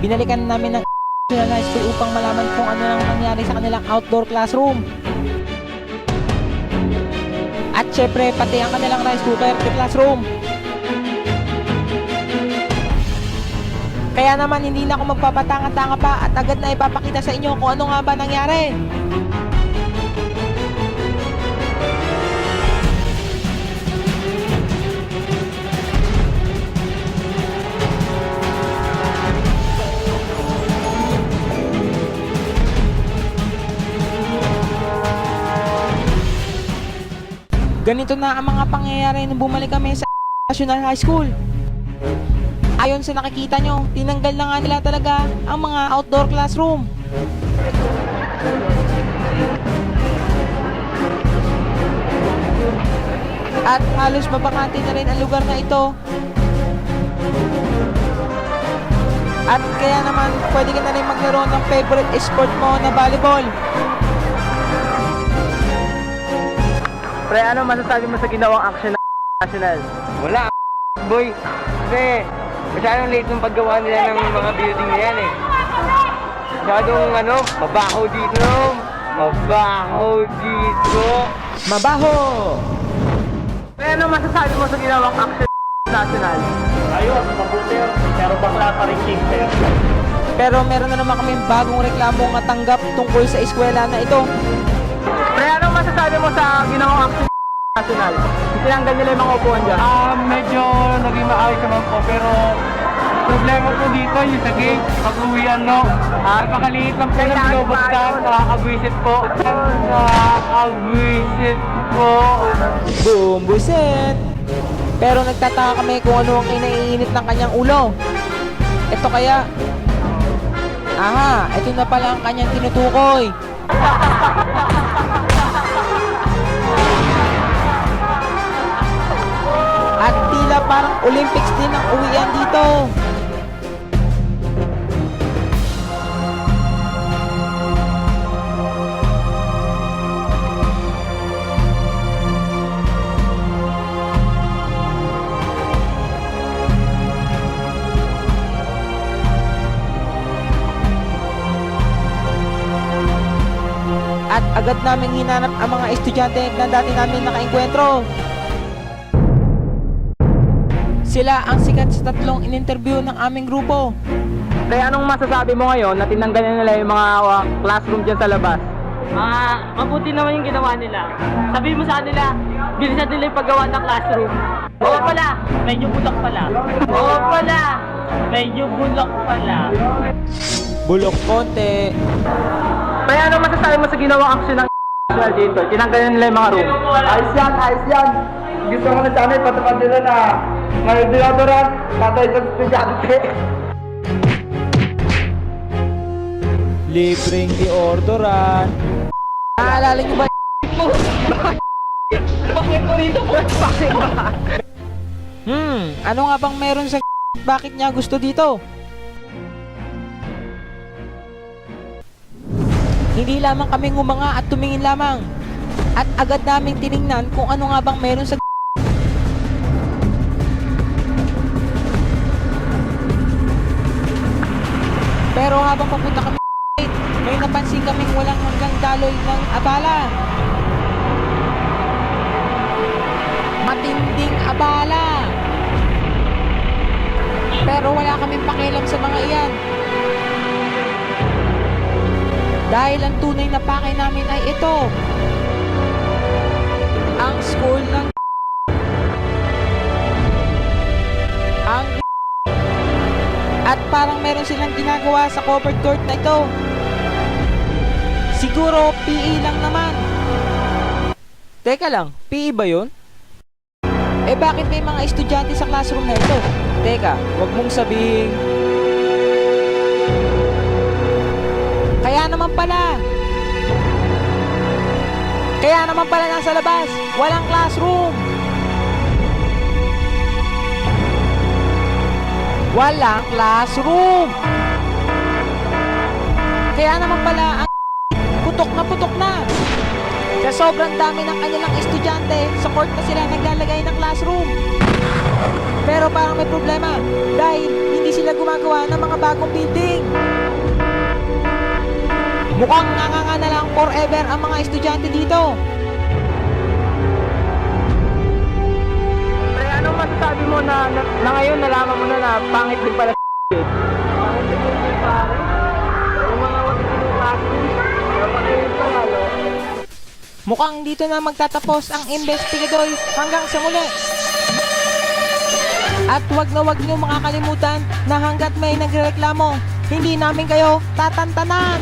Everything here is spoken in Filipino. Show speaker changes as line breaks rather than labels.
Binalikan namin ng National High School upang malaman kung ano ang nangyari sa kanilang outdoor classroom. At syempre, pati ang kanilang rice cooker sa classroom. Kaya naman, hindi na ako magpapatanga-tanga pa at agad na ipapakita sa inyo kung ano nga ba nangyari. Ganito na ang mga pangyayari nung bumalik kami sa National High School. Ayon sa nakikita nyo, tinanggal na nga nila talaga ang mga outdoor classroom. At halos mabakante na rin ang lugar na ito. At kaya naman, pwede ka na rin maglaro ng favorite sport mo na volleyball.
Pre, ano masasabi mo sa ginawang action ng National?
Wala, boy. Kasi masyadong late ng paggawa nila ng mga building na yan eh. Masyadong mabaho dito. Mabaho dito.
Mabaho!
Pre, ano masasabi mo sa ginawang action ng National?
Ayos, mabuti yun. Pero bakla pa rin king sa'yo.
Pero meron na naman kami bagong reklamo nga tanggap tungkol sa eskwela na ito.
Pre, ano masasabi mo sa ginawang action ng National? Tinanggal nila yung mga upuan dyan.
Medyo naging maayos naman po, pero problema po dito yung sa gate, pag-uwian no. Napakaliit lang po ng
Kailangan
global
tayo.
stand, nakakabwisit po. Nakakabwisit po.
Boom, buset! Pero nagtataka kami kung ano ang kinaiinit ng kanyang ulo. Ito kaya... Aha, ito na pala ang kanyang tinutukoy. At tila parang Olympics din ang uwian dito. At agad naming hinanap ang mga estudyante na dati namin nakaengkwentro. Sila ang sikat sa tatlong in-interview ng aming grupo.
Pre, anong masasabi mo ngayon na tinanggal nila yung mga classroom dyan sa labas?
Mabuti naman yung ginawa nila. Sabihin mo sa kanila, bilisan nila yung paggawa ng classroom. Oo pala, medyo bulak pala. Oo pala, medyo bulak pala.
Bulok konti.
Pre, anong masasabi mo sa ginawang action ng National dito? Tinanggal nila yung mga room.
Ayos yan, ayos yan. Gusto ko na sana ipatupad nila na may deodorant, tatay sa estudyante.
Libreng deodorant. Naalala niyo ba?
Bakit dito? Bakit ba?
Ano nga bang meron sa bakit niya gusto dito? Hindi lamang kami ngumanga at tumingin lamang. At agad naming tiningnan kung ano nga bang meron sa Pero habang papunta kami, may napansin kaming walang hanggang daloy ng abala. Matinding abala. Pero wala kaming pakialam sa mga iyan. Dahil ang tunay na pakay namin ay ito. Ang school ng ang at parang meron silang ginagawa sa covered court na ito. Siguro PE lang naman. Teka lang, PE ba yun? Eh bakit may mga estudyante sa classroom na ito? Teka, wag mong sabihin. Kaya naman pala nasa labas, walang classroom. Walang classroom. Kaya naman pala ang putok na. Sa sobrang dami ng kanilang estudyante, sa court na sila naglalagay ng classroom. Pero parang may problema dahil hindi sila gumagawa ng mga bagong building. Mukhang nganganga na lang forever ang mga estudyante dito.
Pre, anong masasabi mo na ngayon nalaman mo na pangit din pala
Bakit hindi pare? Yung mga wakitin klase, napakain pa lalo.
Mukhang dito na magtatapos ang investigador hanggang sa muli. At wag na wag niyo makakalimutan na hanggat may nagrereklamo, hindi namin kayo tatantanan!